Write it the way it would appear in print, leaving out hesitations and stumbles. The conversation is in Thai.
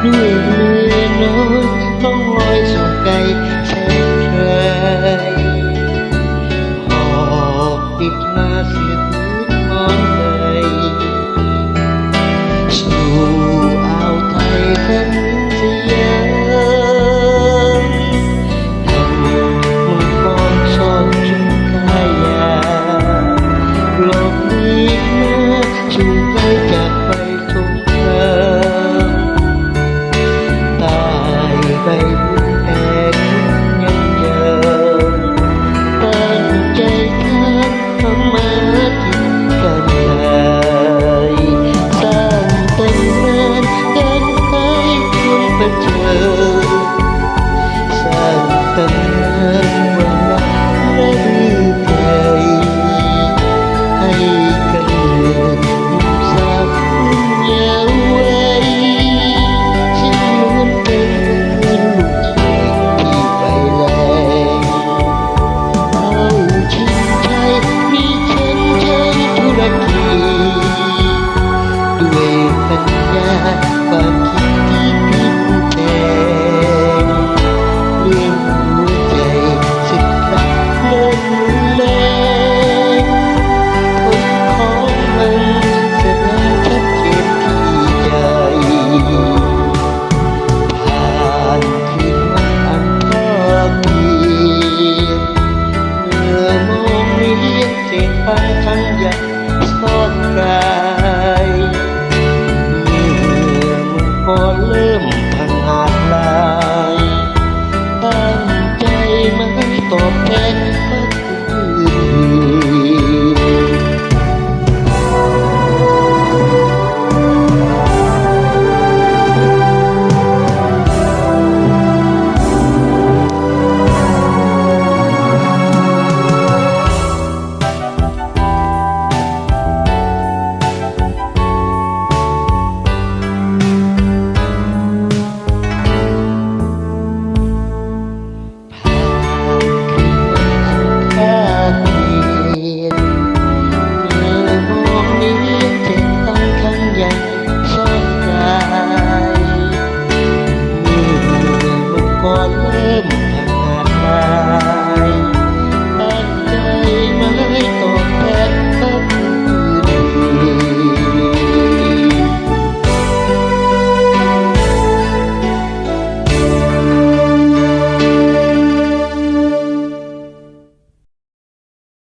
ด้วยมือน้อยต้องลอยสู่ไกลแสนไกลหอบติดมาเสียพื้นมองเลยสู่อ่าวไทยแผ่นดินสยามแห่งมุมมองสอนจนกายยาโลกนี้มาสู่ไกลจากไปทุกทางไปบุญแผ่ยังเยินตั้งใจทำมากินกันเลยสร้างแต่งงานกันให้คุณประเจิดสร้างแต่งงานวันรักและรื่นใจให้กันเลือดนุ่มสาวเยาว์วัยฉันล้วนเป็นความคิดที่ผิดแต่เรื่องหัวใจสึกรักเลื่อนแรงผลของมันแสดงชัดเจนที่ใจผ่านคืนวันอันทอดเทียนเมื่อมองเห็นเศษฟังคำหยาบซ่อนกายพอเริ่มพังอาจลายตั้งใจมาตอบแทนพระคุณ